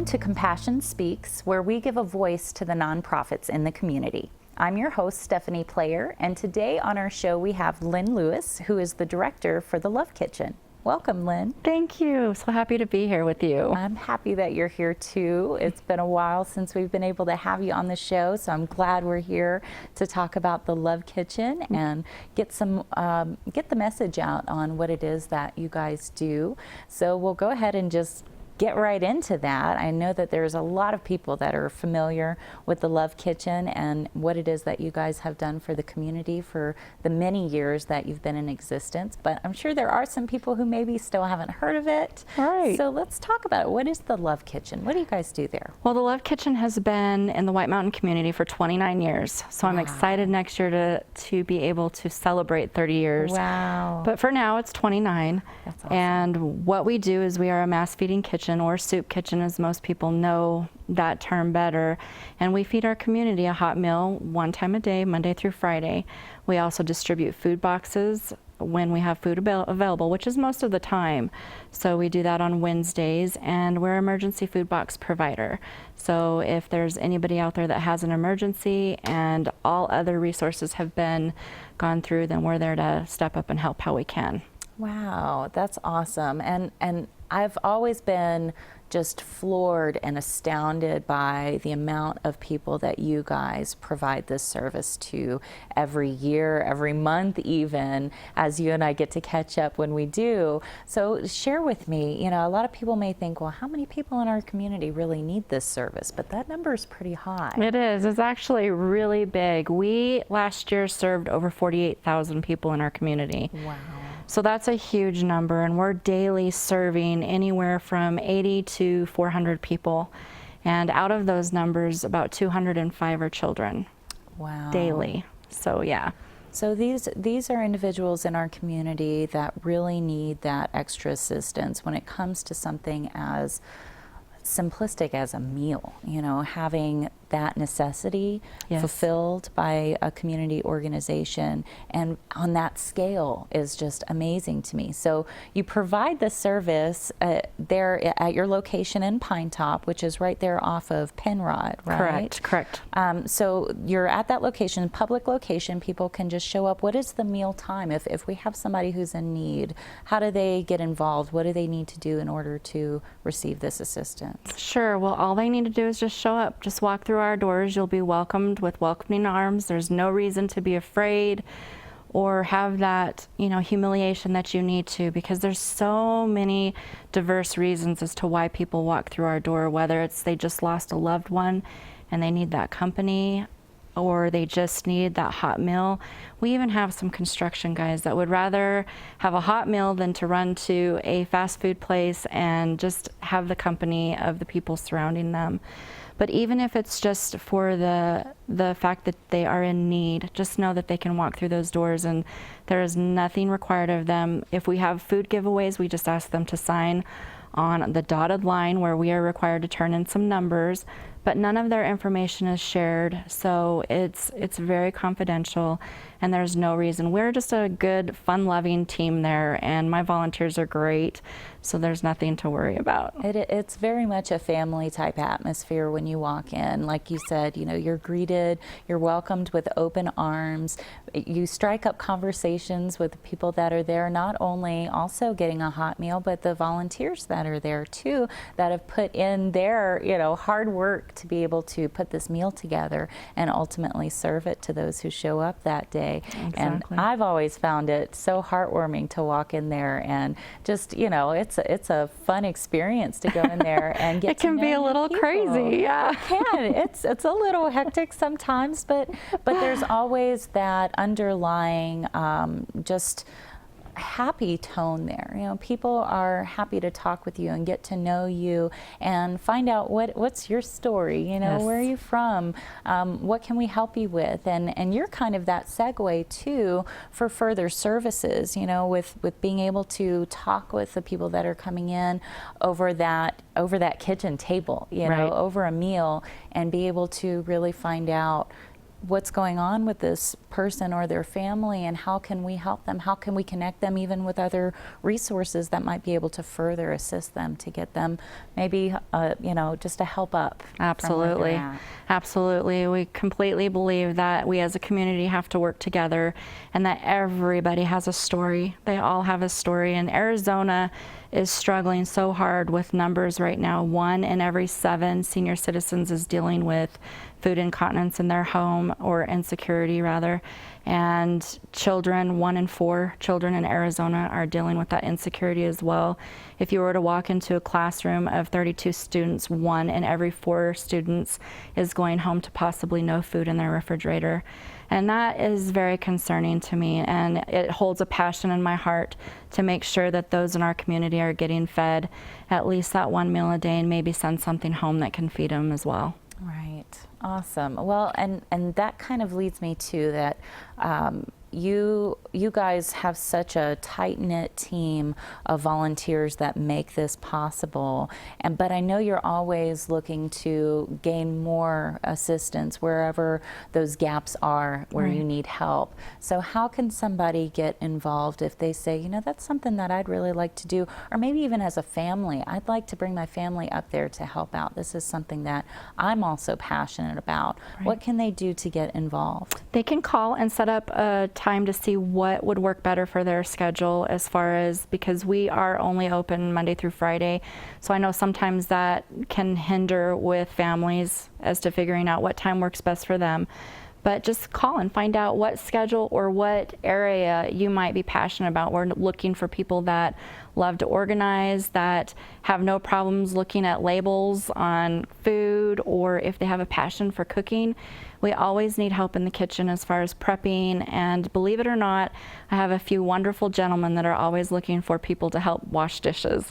Welcome to Compassion Speaks, where we give a voice to the nonprofits in the community. I'm your host, Stephanie Player, and today on our show we have Lynn Lewis, who is the director for the Love Kitchen. Welcome, Lynn. Thank you. So happy to be here with you. I'm happy that you're here too. It's been a while since we've been able to have you on the show, so I'm glad we're here to talk about the Love Kitchen and get the message out on what it is that you guys do. So we'll go ahead and just get right into that. I know that there's a lot of people that are familiar with the Love Kitchen and what it is that you guys have done for the community for the many years that you've been in existence, but I'm sure there are some people who maybe still haven't heard of it. Right. So let's talk about it. What is the Love Kitchen? What do you guys do there? Well, the Love Kitchen has been in the White Mountain community for 29 years, so I'm excited next year to be able to celebrate 30 years. Wow. But for now, it's 29. That's awesome. And what we do is we are a mass feeding kitchen, or soup kitchen, as most people know that term better. And we feed our community a hot meal one time a day, Monday through Friday. We also distribute food boxes when we have food available, which is most of the time. So we do that on Wednesdays, and we're an emergency food box provider. So if there's anybody out there that has an emergency and all other resources have been gone through, then we're there to step up and help how we can. Wow, that's awesome. And I've always been just floored and astounded by the amount of people that you guys provide this service to every year, every month even, as you and I get to catch up when we do. So share with me, you know, a lot of people may think, well, how many people in our community really need this service? But that number is pretty high. It is. It's actually really big. We last year served over 48,000 people in our community. Wow. So that's a huge number, and we're daily serving anywhere from 80 to 400 people. And out of those numbers, about 205 are children. Wow. Daily. So yeah. So these are individuals in our community that really need that extra assistance when it comes to something as simplistic as a meal, you know, having that necessity fulfilled by a community organization, and on that scale is just amazing to me. So you provide the service there at your location in Pine Top, which is right there off of Penrod, right? Correct. So you're at that location, public location, people can just show up. What is the meal time? If we have somebody who's in need, how do they get involved? What do they need to do in order to receive this assistance? Sure. Well, all they need to do is just show up. Just walk through our doors. You'll be welcomed with welcoming arms. There's no reason to be afraid or have that, you know, humiliation that you need to, because there's so many diverse reasons as to why people walk through our door, whether it's they just lost a loved one and they need that company, or they just need that hot meal. We even have some construction guys that would rather have a hot meal than to run to a fast food place and just have the company of the people surrounding them. But even if it's just for the fact that they are in need, just know that they can walk through those doors and there is nothing required of them. If we have food giveaways, we just ask them to sign on the dotted line where we are required to turn in some numbers, but none of their information is shared, so it's very confidential, and there's no reason. We're just a good, fun-loving team there, and my volunteers are great, so there's nothing to worry about. It's very much a family type atmosphere when you walk in. Like you said, you know, you're greeted, you're welcomed with open arms. You strike up conversations with the people that are there, not only also getting a hot meal, but the volunteers that are there too, that have put in their, you know, hard work to be able to put this meal together and ultimately serve it to those who show up that day. Exactly. And I've always found it so heartwarming to walk in there and just, you know, it's a fun experience to go in there and get it can to know be a little people. crazy, yeah. It can. It's a little hectic sometimes, but there's always that underlying just happy tone there. You know, people are happy to talk with you and get to know you and find out what's your story, you know, where are you from, what can we help you with, and you're kind of that segue too for further services, you know, with being able to talk with the people that are coming in over that kitchen table, you know, over a meal, and be able to really find out what's going on with this person or their family, and how can we help them? How can we connect them even with other resources that might be able to further assist them to get them maybe, just to help up. Absolutely. Absolutely. We completely believe that we as a community have to work together and that everybody has a story. They all have a story. And Arizona is struggling so hard with numbers right now. 1 in every 7 senior citizens is dealing with food incontinence in their home, or insecurity rather. And children, 1 in 4 children in Arizona are dealing with that insecurity as well. If you were to walk into a classroom of 32 students, 1 in every 4 students is going home to possibly no food in their refrigerator. And that is very concerning to me, and it holds a passion in my heart to make sure that those in our community are getting fed at least that 1 meal a day, and maybe send something home that can feed them as well. Right. Awesome. Well, and that kind of leads me to that you guys have such a tight-knit team of volunteers that make this possible, but I know you're always looking to gain more assistance wherever those gaps are where you need help. So how can somebody get involved if they say, that's something that I'd really like to do, or maybe even as a family, I'd like to bring my family up there to help out. This is something that I'm also passionate about. What can they do to get involved? They can call and set up a time to see what would work better for their schedule, as far as, because we are only open Monday through Friday, so I know sometimes that can hinder with families as to figuring out what time works best for them. But just call and find out what schedule or what area you might be passionate about. We're looking for people that love to organize, that have no problems looking at labels on food, or if they have a passion for cooking. We always need help in the kitchen as far as prepping, and believe it or not, I have a few wonderful gentlemen that are always looking for people to help wash dishes.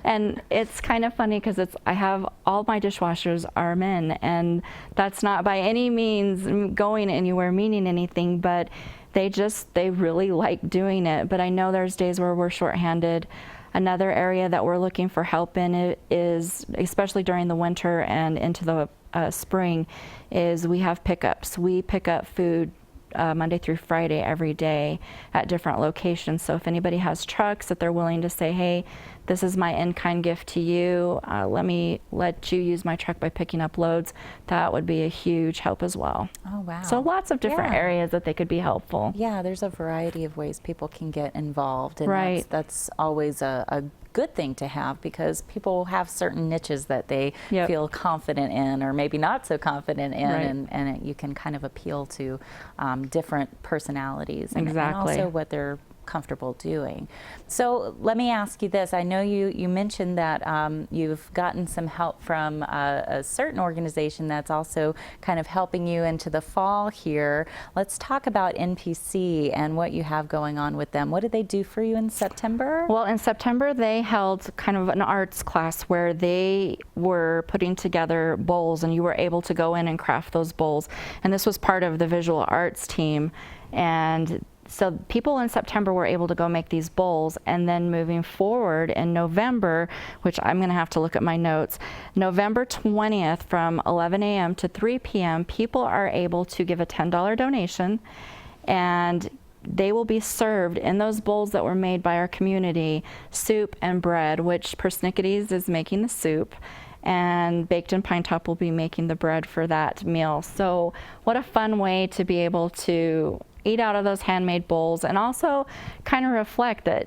And it's kind of funny because I have all my dishwashers are men, and that's not by any means going anywhere, meaning anything, but they really like doing it. But I know there's days where we're shorthanded. Another area that we're looking for help in is, especially during the winter and into the spring, is we have pickups. We pick up food Monday through Friday every day at different locations. So if anybody has trucks that they're willing to say, hey, this is my in-kind gift to you, let me let you use my truck by picking up loads, that would be a huge help as well. Oh, wow. So lots of different areas that they could be helpful. Yeah, there's a variety of ways people can get involved, and that's always a good thing to have, because people have certain niches that they feel confident in, or maybe not so confident in, and you can kind of appeal to different personalities and also what they're comfortable doing. So let me ask you this. I know you mentioned that you've gotten some help from a certain organization that's also kind of helping you into the fall here. Let's talk about NPC and what you have going on with them. What did they do for you in September? Well, in September they held kind of an arts class where they were putting together bowls, and you were able to go in and craft those bowls. And this was part of the visual arts team. And so people in September were able to go make these bowls, and then moving forward in November, which I'm going to have to look at my notes, November 20th from 11 a.m. to 3 p.m., people are able to give a $10 donation, and they will be served in those bowls that were made by our community, soup and bread, which Persnickety is making the soup, and Baked and Pine Top will be making the bread for that meal. So what a fun way to be able to eat out of those handmade bowls, and also kind of reflect that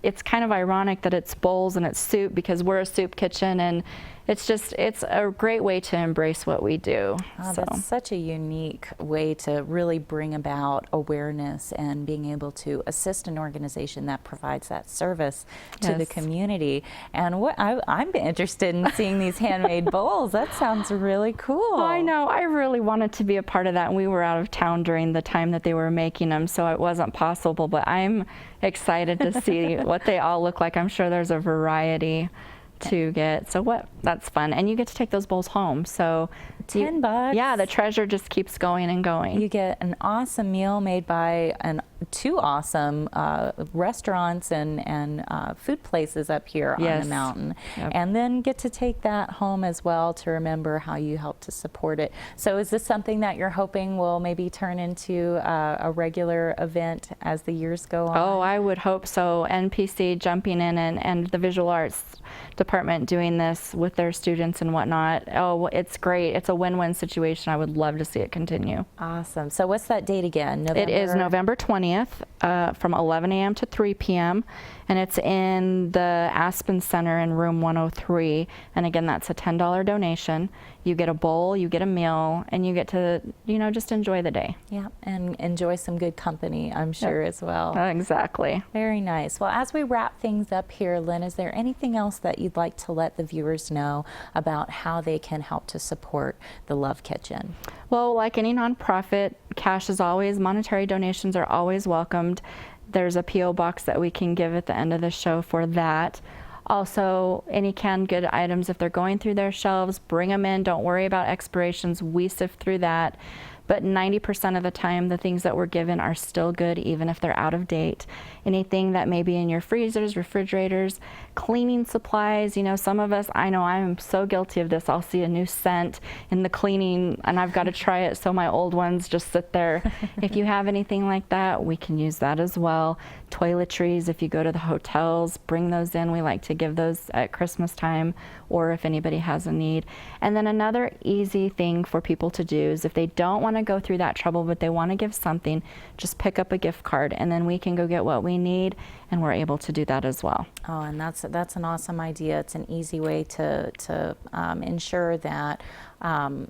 it's kind of ironic that it's bowls and it's soup, because we're a soup kitchen, and it's a great way to embrace what we do. Oh, that's such a unique way to really bring about awareness and being able to assist an organization that provides that service to the community. And I'm interested in seeing these handmade bowls. That sounds really cool. I know. I really wanted to be a part of that, and we were out of town during the time that they were making them, so it wasn't possible, but I'm excited to see what they all look like. I'm sure there's a variety to get. So that's fun. And you get to take those bowls home. So $10. Yeah, the treasure just keeps going and going. You get an awesome meal made by an two awesome restaurants and food places up here on Yes. the mountain, Yep. and then get to take that home as well to remember how you helped to support it. So is this something that you're hoping will maybe turn into a regular event as the years go on? Oh, I would hope so. NPC jumping in and the visual arts department doing this with their students and whatnot. Oh, it's great. It's a win-win situation. I would love to see it continue. Awesome. So what's that date again? It is November 20th from 11 a.m. to 3 p.m. and it's in the Aspen Center in room 103. And again, that's a $10 donation. You get a bowl, you get a meal, and you get to, just enjoy the day. Yeah, and enjoy some good company, I'm sure, as well. Exactly. Very nice. Well, as we wrap things up here, Lynn, is there anything else that you'd like to let the viewers know about how they can help to support the Love Kitchen? Well, like any nonprofit, cash is always, monetary donations are always welcomed. There's a P.O. box that we can give at the end of the show for that. Also, any canned good items, if they're going through their shelves, bring them in. Don't worry about expirations. We sift through that. But 90% of the time, the things that we're given are still good, even if they're out of date. Anything that may be in your freezers, refrigerators, cleaning supplies. Some of us, I know I'm so guilty of this. I'll see a new scent in the cleaning, and I've got to try it, so my old ones just sit there. If you have anything like that, we can use that as well. Toiletries, if you go to the hotels, bring those in. We like to give those at Christmas time, or if anybody has a need. And then another easy thing for people to do is if they don't want to go through that trouble, but they want to give something, just pick up a gift card, and then we can go get what we need, and we're able to do that as well. Oh, and that's an awesome idea. It's an easy way to ensure that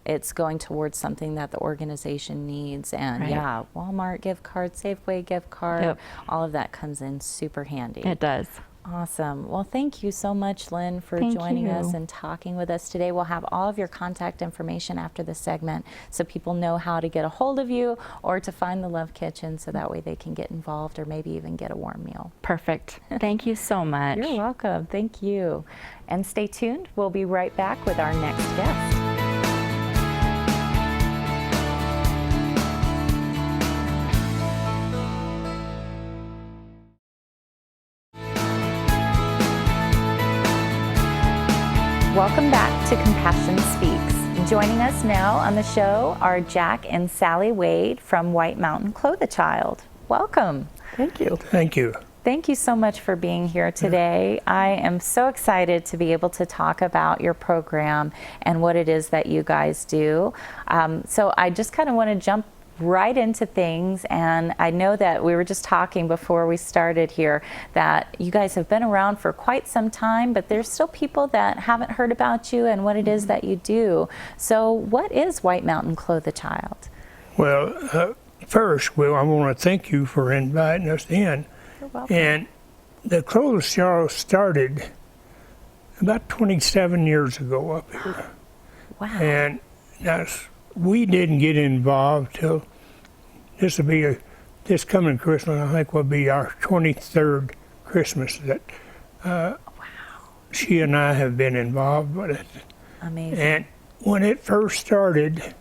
it's going towards something that the organization needs. And Right. yeah, Walmart gift card, Safeway gift card, Yep. all of that comes in super handy. It does. Awesome. Well, thank you so much, Lynn, for Thank joining us you. and talking with us today. We'll have all of your contact information after the segment so people know how to get a hold of you or to find the Love Kitchen so that way they can get involved or maybe even get a warm meal. Perfect. Thank you so much. You're welcome. Thank you. And stay tuned. We'll be right back with our next guest. Welcome back to Compassion Speaks. Joining us now on the show are Jack and Sally Wade from White Mountain Clothe-A-Child. Welcome. Thank you. Thank you. Thank you so much for being here today. I am so excited to be able to talk about your program and what it is that you guys do. So I just kind of want to jump right into things, and I know that we were just talking before we started here that you guys have been around for quite some time, but there's still people that haven't heard about you and what it is that you do. So what is White Mountain Clothe-A-Child? Well, first, I want to thank you for inviting us in. You're welcome. And the Clothe-A-Child started about 27 years ago up here. Wow. And we didn't get involved till this coming Christmas, I think, will be our 23rd Christmas that she and I have been involved with it. Amazing. And when it first started,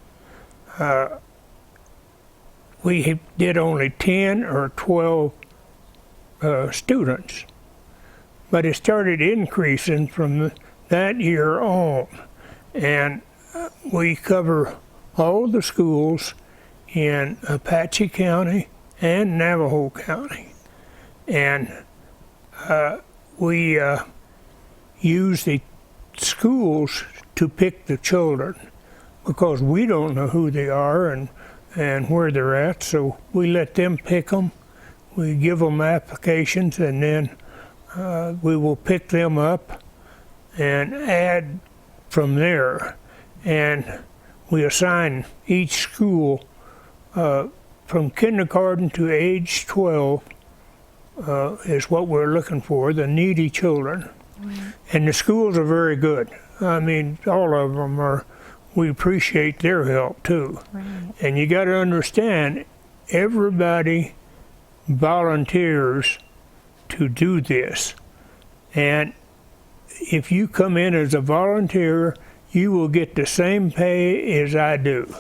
we did only 10 or 12 students, but it started increasing from that year on. And we cover all the schools in Apache County and Navajo County. And we use the schools to pick the children because we don't know who they are and where they're at, so we let them pick them. We give them applications, and then we will pick them up and add from there. And we assign each school from kindergarten to age 12 is what we're looking for, the needy children. Right. And the schools are very good. I mean, all of them are. We appreciate their help too. Right. And you got to understand, everybody volunteers to do this. And if you come in as a volunteer, you will get the same pay as I do.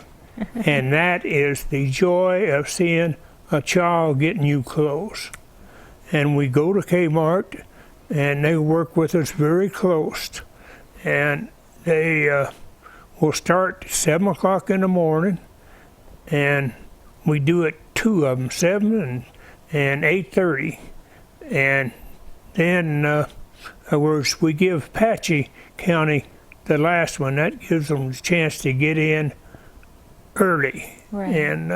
And that is the joy of seeing a child get new clothes. And we go to Kmart, and they work with us very close. And they will start at 7 o'clock in the morning, and we do it 2 of them, 7 and 8:30. And then, of course, we give Apache County the last one. That gives them a chance to get in early. Right. And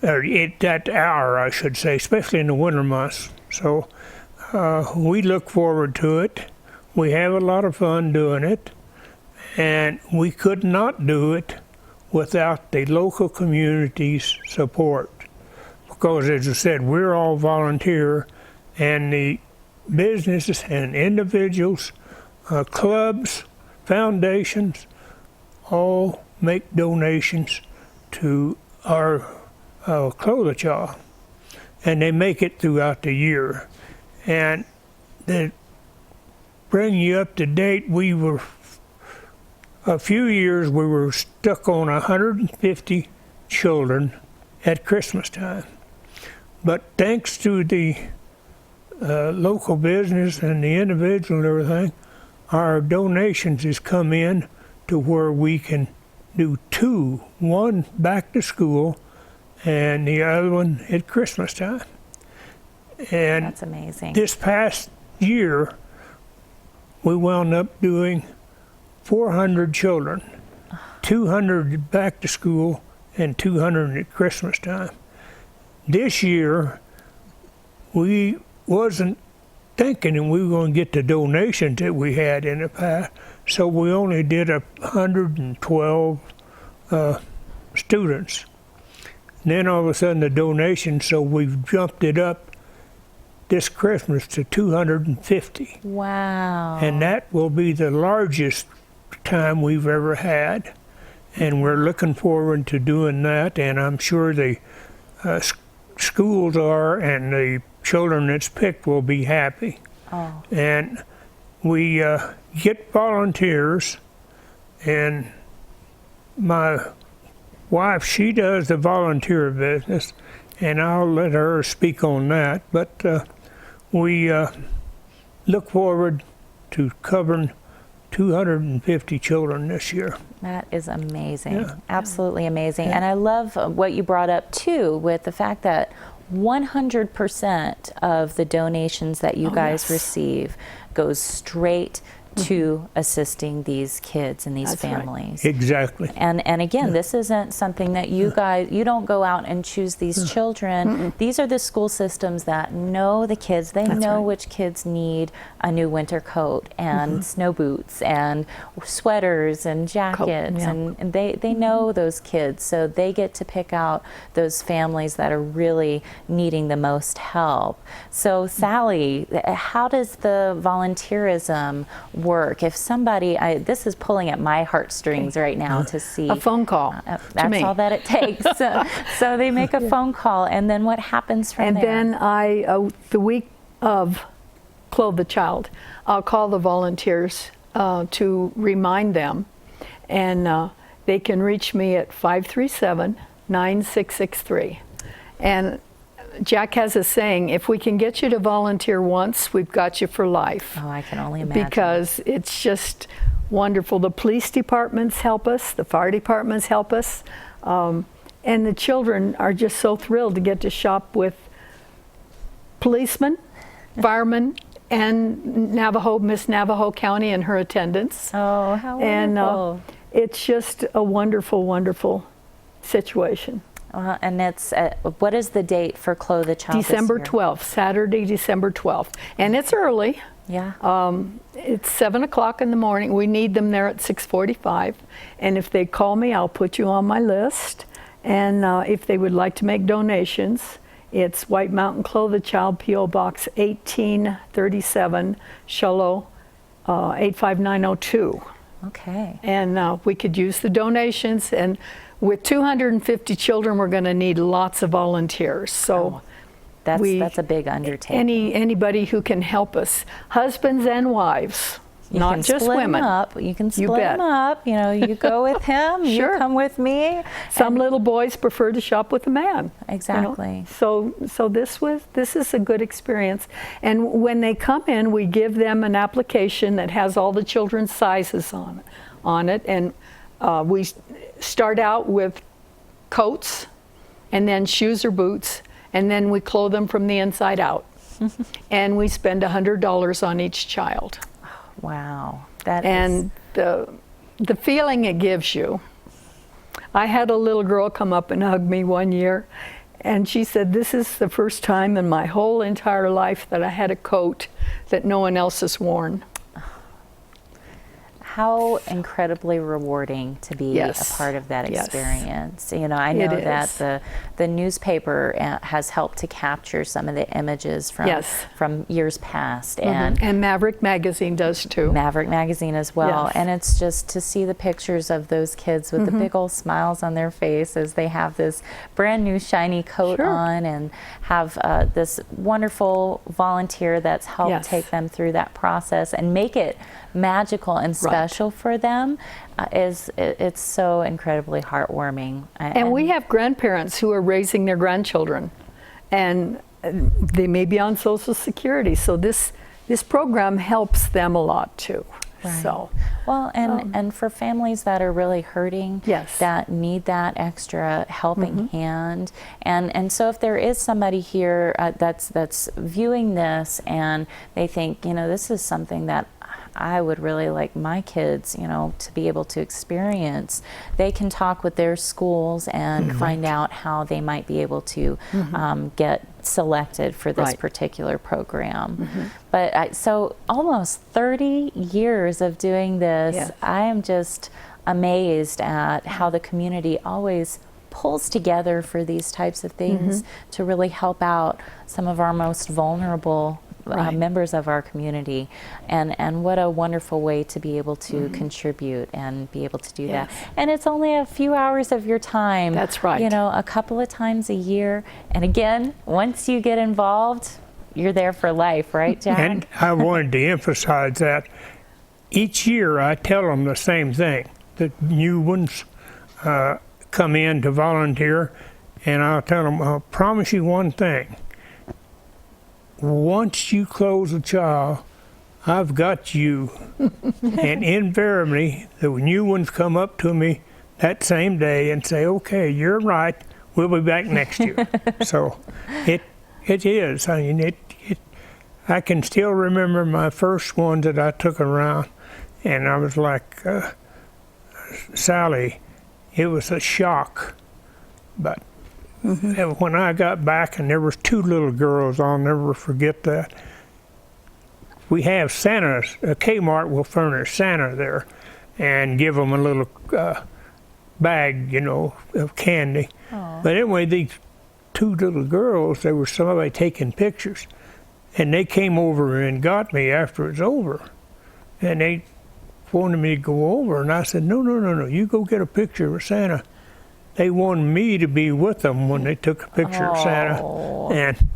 or at that hour, I should say, especially in the winter months. So we look forward to it. We have a lot of fun doing it. And we could not do it without the local community's support. Because, as I said, we're all volunteer, and the businesses and individuals, clubs, foundations, all make donations to our Clothe-A-Child. And they make it throughout the year. And to bring you up to date, we were, a few years, we were stuck on 150 children at Christmas time. But thanks to the local business and the individual and everything, our donations has come in to where we can do 2, one back to school and the other one at Christmas time. And That's amazing. this past year, we wound up doing 400 children, 200 back to school and 200 at Christmas time. This year, we wasn't thinking that we were going to get the donations that we had in the past, so we only did 112 students. And then all of a sudden the donations, so we've jumped it up this Christmas to 250. Wow. And that will be the largest time we've ever had. And we're looking forward to doing that, and I'm sure the schools are, and the children that's picked will be happy. Oh. And we get volunteers, and my wife, she does the volunteer business, and I'll let her speak on that. But we look forward to covering 250 children this year. That is amazing. Yeah. Absolutely amazing. Yeah. And I love what you brought up too, with the fact that 100% of the donations that you guys yes. receive goes straight to assisting these kids and these That's right. families. Exactly. And again, this isn't something that you guys, you don't go out and choose these children. These are the school systems that know the kids. They That's know right. which kids need a new winter coat and snow boots and sweaters and jackets. yeah. And they know those kids. So they get to pick out those families that are really needing the most help. So Sally, how does the volunteerism work? If somebody, this is pulling at my heartstrings right now to see. A phone call to That's me. all that it takes. So they make a phone call, and then what happens from And there? then the week of Clothe-A-Child, I'll call the volunteers to remind them, and they can reach me at 537-9663. And Jack has a saying, if we can get you to volunteer once, we've got you for life. Oh, I can only imagine. Because it's just wonderful. The police departments help us, the fire departments help us, and the children are just so thrilled to get to shop with policemen, firemen, and Miss Navajo County and her attendants. Oh, how And wonderful. it's just a wonderful, wonderful situation. And it's, what is the date for Clothe-A-Child this December year? 12th, Saturday, December 12th. And it's early. Yeah. It's 7 o'clock in the morning. We need them there at 6:45. And if they call me, I'll put you on my list. And if they would like to make donations, it's White Mountain Clothe-A-Child, P.O. Box 1837, Shiloh, 85902. Okay. And we could use the donations. And with 250 children, we're going to need lots of volunteers. So That's a big undertaking. anybody who can help us, husbands and wives. You not can just split 'em women. up. You can You split bet. them up. You know, you go with him, Sure. you come with me. Some little boys prefer to shop with a man. you know. Exactly. So this is a good experience. And when they come in, we give them an application that has all the children's sizes on it. And we start out with coats, and then shoes or boots, and then we clothe them from the inside out. And we spend $100 on each child. Wow. That is And the feeling it gives you. I had a little girl come up and hug me one year, and she said, "This is the first time in my whole entire life that I had a coat that no one else has worn." how incredibly rewarding to be Yes. a part of that Yes. experience. You know, I know It that is. the newspaper has helped to capture some of the images from Yes. from years past, and And Maverick Magazine does too. Maverick Magazine as well. Yes. And it's just to see the pictures of those kids with the big old smiles on their face as they have this brand new shiny coat Sure. on, and have this wonderful volunteer that's helped Yes. take them through that process and make it magical and special for them. It's so incredibly heartwarming. And we have grandparents who are raising their grandchildren, and they may be on Social Security. So this program helps them a lot too. Right. So well, and for families that are really hurting, Yes. that need that extra helping hand, and so if there is somebody here that's viewing this and they think, you know, this is something that I would really like my kids, you know, to be able to experience, they can talk with their schools and find out how they might be able to get selected for this Right. particular program. But so almost 30 years of doing this, Yes. I am just amazed at how the community always pulls together for these types of things to really help out some of our most vulnerable Right. members of our community, and what a wonderful way to be able to contribute and be able to do that. Yes. And it's only a few hours of your time. That's right. You know, a couple of times a year. And again, once you get involved, you're there for life, right, Jack? And I wanted to emphasize that each year I tell them the same thing. The new ones come in to volunteer, and I'll tell them, I'll promise you one thing. Once you close a child, I've got you. And invariably, the new ones come up to me that same day and say, "Okay, you're right. We'll be back next year." So it is. I mean, I can still remember my first ones that I took around, and I was like, Sally, it was a shock. But when I got back and there was two little girls, I'll never forget that. We have Santa, Kmart will furnish Santa there and give them a little bag, you know, of candy. Aw. But anyway, these two little girls, there was somebody taking pictures. And they came over and got me after it was over. And they wanted me to go over. And I said, no, you go get a picture of Santa. They wanted me to be with them when they took a picture of Santa. Oh. And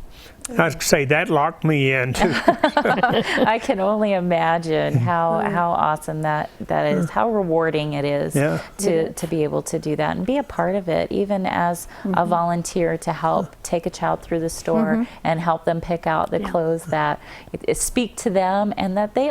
I'd say that locked me in too. I can only imagine how awesome that is, how rewarding it is Yeah. to be able to do that and be a part of it, even as a volunteer, to help take a child through the store and help them pick out the clothes that speak to them and that they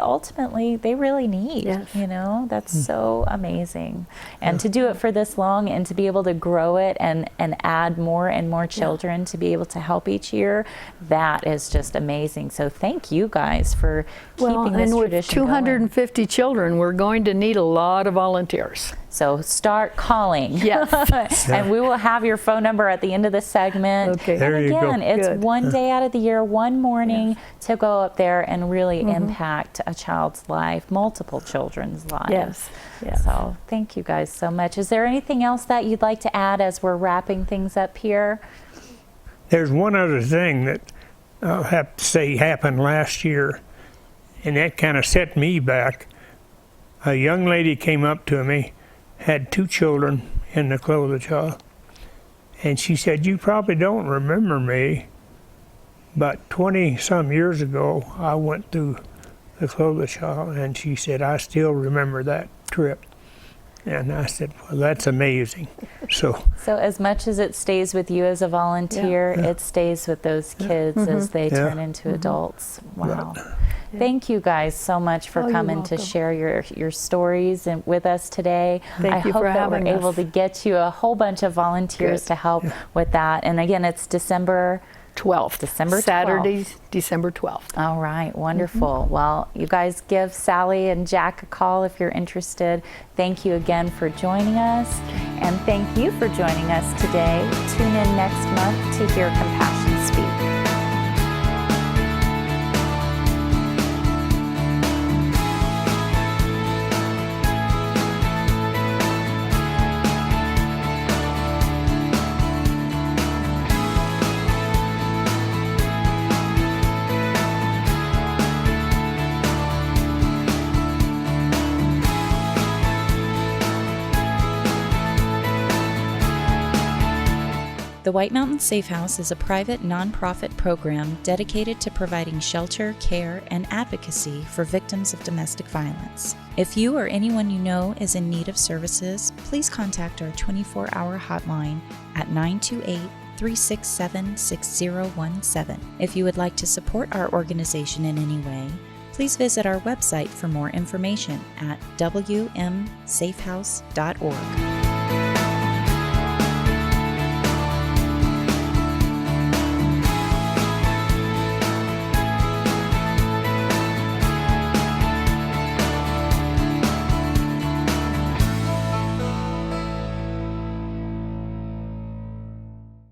really need. Yes. You know, that's so amazing. And to do it for this long and to be able to grow it and add more and more children to be able to help each year, that is just amazing. So thank you guys for keeping this and with tradition going. 250 children, we're going to need a lot of volunteers. So start calling. Yes. And we will have your phone number at the end of the segment. Okay. There And you go. again, it's Good. one day out of the year, one morning to go up there and really impact a child's life, multiple children's lives. Yes. Yes. So thank you guys so much. Is there anything else that you'd like to add as we're wrapping things up here? There's one other thing that I'll have to say happened last year, and that kind of set me back. A young lady came up to me, had two children in the clothes child, and she said, "You probably don't remember me, but 20-some years ago, I went through the clothes shop, and she said, I still remember that trip. And I said, well, that's amazing. So, So as much as it stays with you as a volunteer, it stays with those kids as they turn into adults. Wow. Thank you guys so much for Oh, you're coming to welcome. share your stories and with us today. Thank I you hope for that we're having able us. to get you a whole bunch of volunteers Good. to help with that. And again, it's December 12th. December 12th. Saturday, December 12th. All right, wonderful. Well, you guys give Sally and Jack a call if you're interested. Thank you again for joining us, and thank you for joining us today. Tune in next month to hear Compassion Speak. The White Mountain Safe House is a private, nonprofit program dedicated to providing shelter, care, and advocacy for victims of domestic violence. If you or anyone you know is in need of services, please contact our 24-hour hotline at 928-367-6017. If you would like to support our organization in any way, please visit our website for more information at wmsafehouse.org.